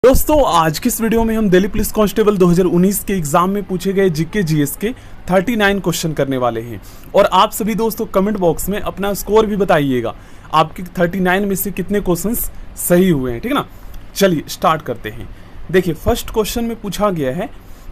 दोस्तों आज की इस वीडियो में हम दिल्ली पुलिस कांस्टेबल 2019 के एग्जाम में पूछे गए जीके जीएस के 39 क्वेश्चन करने वाले हैं। और आप सभी दोस्तों कमेंट बॉक्स में अपना स्कोर भी बताइएगा, आपके 39 में से कितने क्वेश्चंस सही हुए हैं, ठीक है ना। चलिए स्टार्ट करते हैं। देखिए फर्स्ट क्वेश्चन में पूछा गया है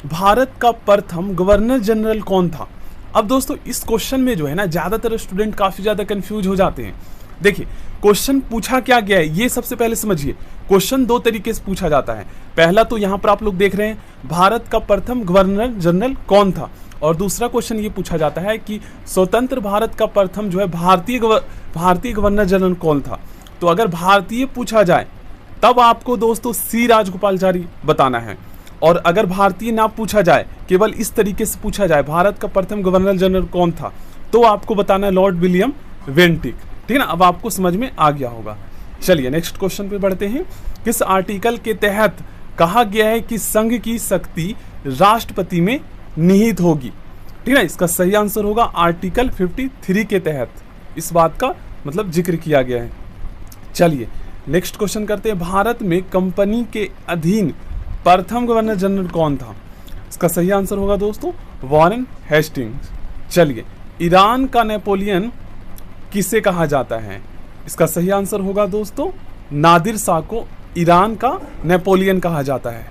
भारत का प्रथम गवर्नर जनरल कौन था। अब दोस्तों इस क्वेश्चन में जो है ना ज्यादातर स्टूडेंट काफी ज्यादा कंफ्यूज हो जाते हैं। देखिए क्वेश्चन पूछा क्या गया है ये सबसे पहले समझिए। क्वेश्चन दो तरीके से पूछा जाता है। पहला तो यहाँ पर आप लोग देख रहे हैं भारत का प्रथम गवर्नर जनरल कौन था, और दूसरा क्वेश्चन ये पूछा जाता है कि स्वतंत्र भारत का प्रथम जो है भारतीय गवर्नर जनरल कौन था। तो अगर भारतीय पूछा जाए तब आपको दोस्तों सी राजगोपालाचारी बताना है, और अगर भारतीय ना पूछा जाए केवल इस तरीके से पूछा जाए भारत का प्रथम गवर्नर जनरल कौन था, तो आपको बताना है लॉर्ड विलियम वेंटिक, ठीक है ना। अब आपको समझ में आ गया होगा। चलिए नेक्स्ट क्वेश्चन पे बढ़ते हैं। किस आर्टिकल के तहत कहा गया है कि संघ की शक्ति राष्ट्रपति में निहित होगी, ठीक है। इसका सही आंसर होगा आर्टिकल 53 के तहत इस बात का मतलब जिक्र किया गया है। चलिए नेक्स्ट क्वेश्चन करते हैं। भारत में कंपनी के अधीन प्रथम गवर्नर जनरल कौन था। इसका सही आंसर होगा दोस्तों वॉरेन हेस्टिंग्स। चलिए ईरान का नेपोलियन किसे कहा जाता है। इसका सही आंसर होगा दोस्तों नादिर शाह को ईरान का नेपोलियन कहा जाता है।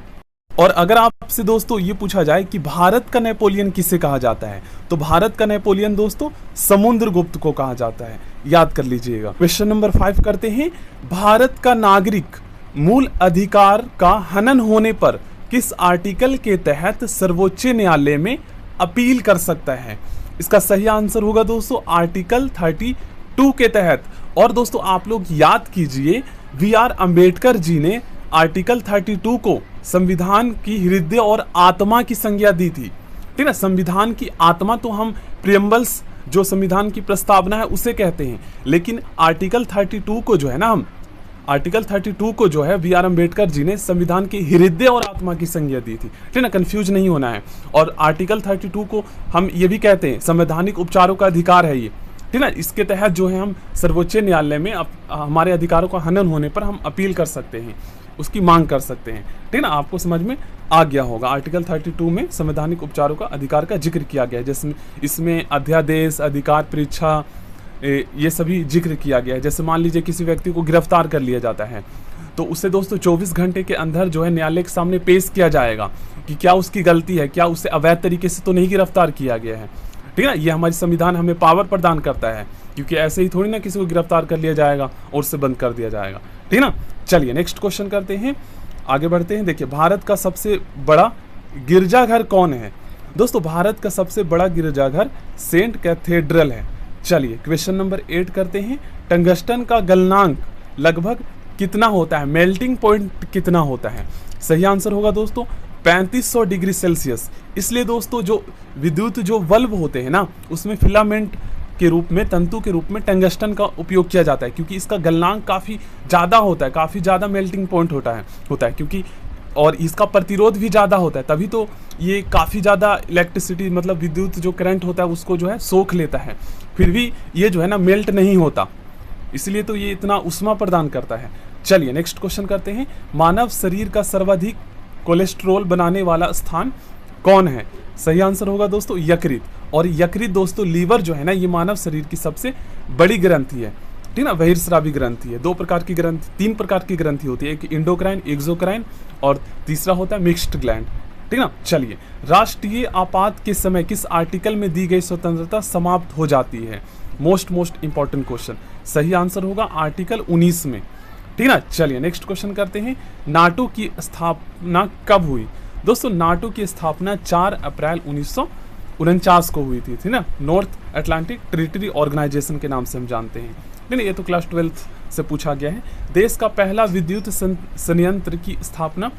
और अगर आपसे दोस्तों ये पूछा जाए कि भारत का नेपोलियन किसे कहा जाता है, तो भारत का नेपोलियन दोस्तों समुद्रगुप्त को कहा जाता है, याद कर लीजिएगा। क्वेश्चन नंबर 5 करते हैं। भारत का नागरिक मूल अधिकार का हनन होने पर किस आर्टिकल के तहत सर्वोच्च न्यायालय में अपील कर सकता है। इसका सही आंसर होगा दोस्तों आर्टिकल 32 के तहत। और दोस्तों आप लोग याद कीजिए बी.आर. अंबेडकर जी ने आर्टिकल 32 को संविधान की हृदय और आत्मा की संज्ञा दी थी, ठीक है। संविधान की आत्मा तो हम प्रियम्बल्स जो संविधान की प्रस्तावना है उसे कहते हैं, लेकिन आर्टिकल 32 को जो है ना हम आर्टिकल 32 को जो है बी.आर. अंबेडकर जी ने संविधान के हृदय और आत्मा की संज्ञा दी थी, ठीक है ना। कंफ्यूज नहीं होना है। और आर्टिकल 32 को हम ये भी कहते हैं संवैधानिक उपचारों का अधिकार है ये, ठीक है ना। इसके तहत जो है हम सर्वोच्च न्यायालय में हमारे अधिकारों का हनन होने पर हम अपील कर सकते हैं, उसकी मांग कर सकते हैं, ठीक है ना। आपको समझ में आ गया होगा। आर्टिकल 32 में संवैधानिक उपचारों का अधिकार का जिक्र किया गया है, जिसमें इसमें अध्यादेश, अधिकार परीक्षा, ये सभी जिक्र किया गया है। जैसे मान लीजिए किसी व्यक्ति को गिरफ्तार कर लिया जाता है तो उसे दोस्तों 24 घंटे के अंदर जो है न्यायालय के सामने पेश किया जाएगा कि क्या उसकी गलती है, क्या उसे अवैध तरीके से तो नहीं गिरफ्तार किया गया है, ठीक है ना। ये हमारी संविधान हमें पावर प्रदान करता है, क्योंकि ऐसे ही थोड़ी ना किसी को गिरफ्तार कर लिया जाएगा और उसे बंद कर दिया जाएगा, ठीक है ना। चलिए नेक्स्ट क्वेश्चन करते हैं, आगे बढ़ते हैं। देखिए भारत का सबसे बड़ा गिरजाघर कौन है। दोस्तों भारत का सबसे बड़ा गिरजाघर सेंट कैथेड्रल है। चलिए क्वेश्चन नंबर 8 करते हैं। टंगस्टन का गलनांक लगभग कितना होता है, मेल्टिंग पॉइंट कितना होता है। सही आंसर होगा दोस्तों 3500 डिग्री सेल्सियस। इसलिए दोस्तों जो विद्युत जो बल्ब होते हैं ना उसमें फिलामेंट के रूप में, तंतु के रूप में टंगस्टन का उपयोग किया जाता है, क्योंकि इसका गलनांक काफ़ी ज़्यादा होता है, काफ़ी ज़्यादा मेल्टिंग पॉइंट होता है क्योंकि और इसका प्रतिरोध भी ज़्यादा होता है, तभी तो ये काफ़ी ज़्यादा इलेक्ट्रिसिटी मतलब विद्युत जो करंट होता है उसको जो है सोख लेता है, फिर भी ये जो है ना मेल्ट नहीं होता, इसलिए तो ये इतना उष्मा प्रदान करता है। चलिए नेक्स्ट क्वेश्चन करते हैं। मानव शरीर का सर्वाधिक कोलेस्ट्रॉल बनाने वाला स्थान कौन है। सही आंसर होगा दोस्तों यकृत। और यकृत दोस्तों लीवर जो है ना ये मानव शरीर की सबसे बड़ी ग्रंथि है, ठीक है ना। बहिर्स्रावी ग्रंथि है। 2 प्रकार की ग्रंथि, 3 प्रकार की ग्रंथि होती है, एक इंडोक्राइन, एक्सोक्राइन और तीसरा होता है मिक्स्ड ग्लैंड, ठीक है ना। चलिए राष्ट्रीय आपात के समय किस आर्टिकल में दी गई स्वतंत्रता समाप्त हो जाती है। Most important question. सही आंसर होगा आर्टिकल 19 में, ठीक है ना। चलिए नेक्स्ट क्वेश्चन करते हैं। नाटो की स्थापना कब हुई। दोस्तों नाटो की स्थापना 4 अप्रैल 1949 को हुई थी ना। नॉर्थ अटलांटिक ट्रिटरी ऑर्गेनाइजेशन के नाम से हम जानते हैं, नहीं ये तो क्लास 12 से पूछा गया है। देश का पहला विद्युत संयंत्र की स्थापना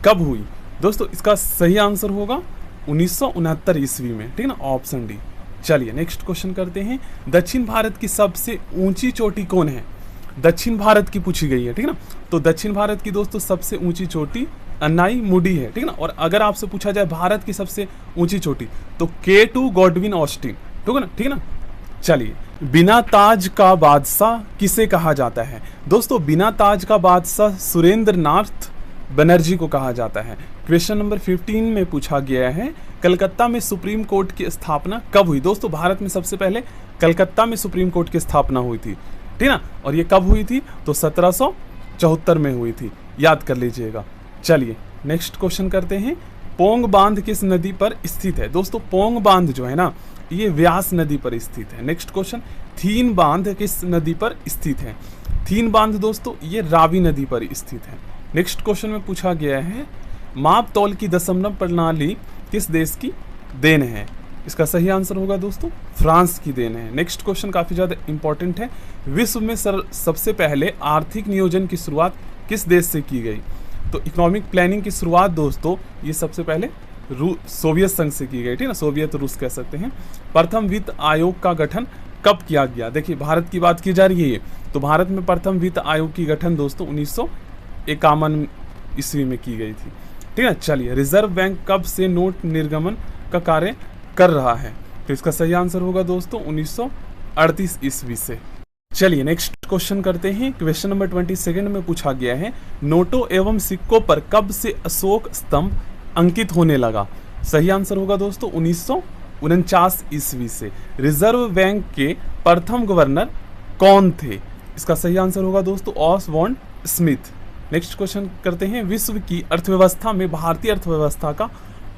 कब हुई। दोस्तों इसका सही आंसर होगा 1969 ईस्वी में, ठीक है ना, ऑप्शन डी। चलिए नेक्स्ट क्वेश्चन करते हैं। दक्षिण भारत की सबसे ऊंची चोटी कौन है। दक्षिण भारत की पूछी गई है, ठीक है ना। तो दक्षिण भारत की दोस्तों सबसे ऊंची चोटी अन्नाई मुडी है, ठीक है ना। और अगर आपसे पूछा जाए भारत की सबसे ऊंची चोटी तो K2 गॉडविन ऑस्टिन, ठीक है ना। चलिए बिना ताज का बादशाह किसे कहा जाता है। दोस्तों बिना ताज का बादशाह सुरेंद्र नाथ बनर्जी को कहा जाता है। क्वेश्चन नंबर 15 में पूछा गया है कलकत्ता में सुप्रीम कोर्ट की स्थापना कब हुई। दोस्तों भारत में सबसे पहले कलकत्ता में सुप्रीम कोर्ट की स्थापना हुई थी, ठीक ना, और ये कब हुई थी तो 1774 में हुई थी, याद कर लीजिएगा। चलिए नेक्स्ट क्वेश्चन करते हैं। पोंग बांध किस नदी पर स्थित है। दोस्तों पोंग बांध जो है ना ये व्यास नदी पर स्थित है। नेक्स्ट क्वेश्चन, थीन बांध किस नदी पर स्थित है। थीन बांध दोस्तों ये रावी नदी पर स्थित है। नेक्स्ट क्वेश्चन में पूछा गया है माप तौल की दशमलव प्रणाली किस देश की देन है। इसका सही आंसर होगा दोस्तों फ्रांस की देन है। नेक्स्ट क्वेश्चन काफी ज्यादा इंपॉर्टेंट है। विश्व में सबसे पहले आर्थिक नियोजन की शुरुआत किस देश से की गई। तो इकोनॉमिक प्लानिंग की शुरुआत दोस्तों ये सबसे पहले सोवियत संघ से की गई, ठीक ना, सोवियत रूस कह सकते हैं। प्रथम वित्त आयोग का गठन कब किया गया। देखिए भारत की बात की जा रही है तो भारत में प्रथम वित्त आयोग की गठन दोस्तों 1951 ईस्वी में की गई थी, ठीक है। चलिए रिजर्व बैंक कब से नोट निर्गमन का कार्य कर रहा है। तो इसका सही आंसर होगा दोस्तों 1938 ईस्वी से। चलिए नेक्स्ट क्वेश्चन करते हैं। क्वेश्चन नंबर 22 में पूछा गया है नोटों एवं सिक्कों पर कब से अशोक स्तंभ अंकित होने लगा। सही आंसर होगा दोस्तों 1949 ईस्वी से। रिजर्व बैंक के प्रथम गवर्नर कौन थे। इसका सही आंसर होगा दोस्तों ऑसबॉर्न स्मिथ। नेक्स्ट क्वेश्चन करते हैं। विश्व की अर्थव्यवस्था में भारतीय अर्थव्यवस्था का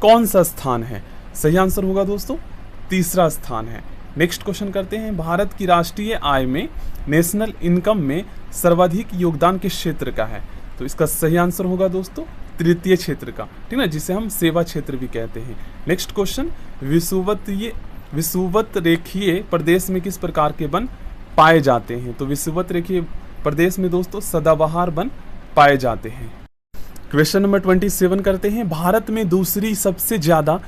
कौन सा स्थान है। सही आंसर होगा दोस्तों तीसरा स्थान है। नेक्स्ट क्वेश्चन करते हैं। भारत की राष्ट्रीय आय में नेशनल इनकम में सर्वाधिक योगदान किस क्षेत्र का है। तो इसका सही आंसर होगा दोस्तों तृतीय क्षेत्र का, ठीक ना, जिसे हम सेवा क्षेत्र भी कहते हैं। नेक्स्ट क्वेश्चन, विषुवत रेखीय प्रदेश में किस प्रकार के वन पाए जाते हैं। तो विषुवत रेखीय प्रदेश में दोस्तों सदाबहार वन पाए जाते हैं। क्वेश्चन नंबर 27 करते हैं। भारत में दूसरी सबसे ज्यादा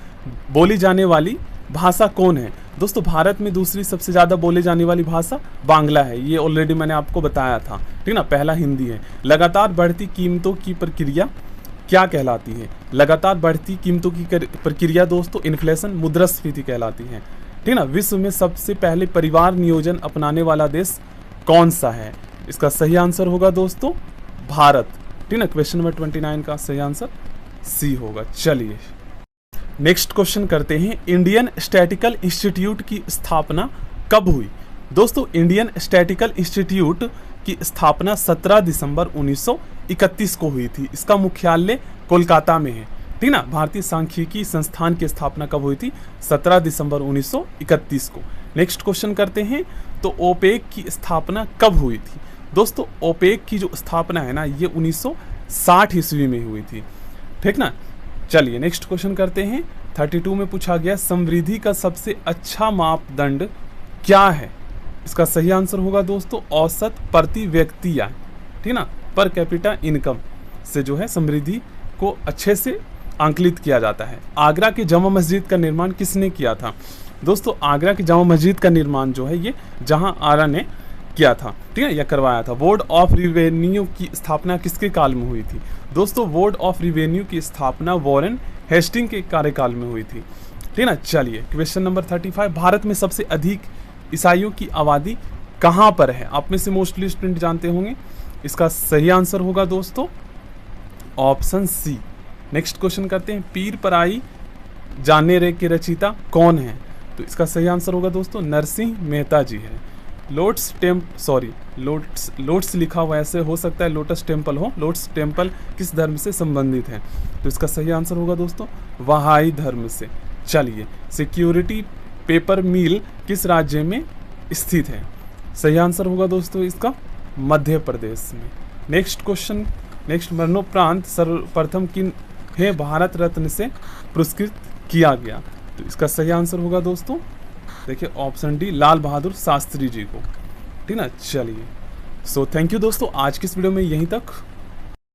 बोली जाने वाली भाषा कौन है। दोस्तों भारत में दूसरी सबसे ज्यादा बोले जाने वाली भाषा बांग्ला है, ये ऑलरेडी मैंने आपको बताया था, ठीक ना। पहला हिंदी है। लगातार बढ़ती कीमतों की प्रक्रिया क्या कहलाती है। लगातार बढ़ती कीमतों की प्रक्रिया दोस्तों इन्फ्लेशन मुद्रास्फीति कहलाती है, ठीक ना। विश्व में सबसे पहले परिवार नियोजन अपनाने वाला देश कौन सा है। इसका सही आंसर होगा दोस्तों भारत, ठीक ना। क्वेश्चन नंबर 29 का सही आंसर सी होगा। चलिए नेक्स्ट क्वेश्चन करते हैं। इंडियन स्टैटिकल इंस्टीट्यूट की स्थापना कब हुई। दोस्तों इंडियन स्टैटिकल इंस्टीट्यूट की स्थापना 17 दिसंबर 1931 को हुई थी। इसका मुख्यालय कोलकाता में है, ठीक ना। भारतीय सांख्यिकी संस्थान की स्थापना कब हुई थी 17 दिसंबर 1931 को। नेक्स्ट क्वेश्चन करते हैं। तो ओपेक की स्थापना कब हुई थी। दोस्तों ओपेक की जो स्थापना है ना ये 1960 ईस्वी में हुई थी, ठीक ना। चलिए नेक्स्ट क्वेश्चन करते हैं। 32 में पूछा गया समृद्धि का सबसे अच्छा मापदंड क्या है। इसका सही आंसर होगा दोस्तों औसत प्रति व्यक्ति आय, ठीक ना, पर कैपिटा इनकम से जो है समृद्धि को अच्छे से आंकलित किया जाता है। आगरा की जामा मस्जिद का निर्माण किसने किया था। दोस्तों आगरा की जामा मस्जिद का निर्माण जो है ये जहां आरा ने किया था, ठीक है, या करवाया था। बोर्ड ऑफ रिवेन्यू की स्थापना किसके काल में हुई थी। दोस्तों बोर्ड ऑफ रिवेन्यू की स्थापना वॉरेन हेस्टिंग के कार्यकाल में हुई थी, ठीक ना। चलिए क्वेश्चन नंबर 35। भारत में सबसे अधिक ईसाइयों की आबादी कहाँ पर है। आप में से मोस्टली स्टूडेंट जानते होंगे। इसका सही आंसर होगा दोस्तों ऑप्शन सी। नेक्स्ट क्वेश्चन करते हैं। पीर पराई जाने रे के रचयिता कौन है। तो इसका सही आंसर होगा दोस्तों नरसिंह मेहता जी है। लोट्स लिखा हुआ ऐसे हो सकता है लोटस टेम्पल हो। लोट्स टेम्पल किस धर्म से संबंधित है। तो इसका सही आंसर होगा दोस्तों वहाई धर्म से। चलिए सिक्योरिटी पेपर मिल किस राज्य में स्थित है। सही आंसर होगा दोस्तों इसका मध्य प्रदेश में। Next question. नेक्स्ट मरणोपरांत सर्वप्रथम किन है भारत रत्न से पुरस्कृत किया गया। तो इसका सही आंसर होगा दोस्तों देखिए ऑप्शन डी लाल बहादुर शास्त्री जी को, ठीक ना। चलिए सो थैंक यू दोस्तों, आज की इस वीडियो में यहीं तक।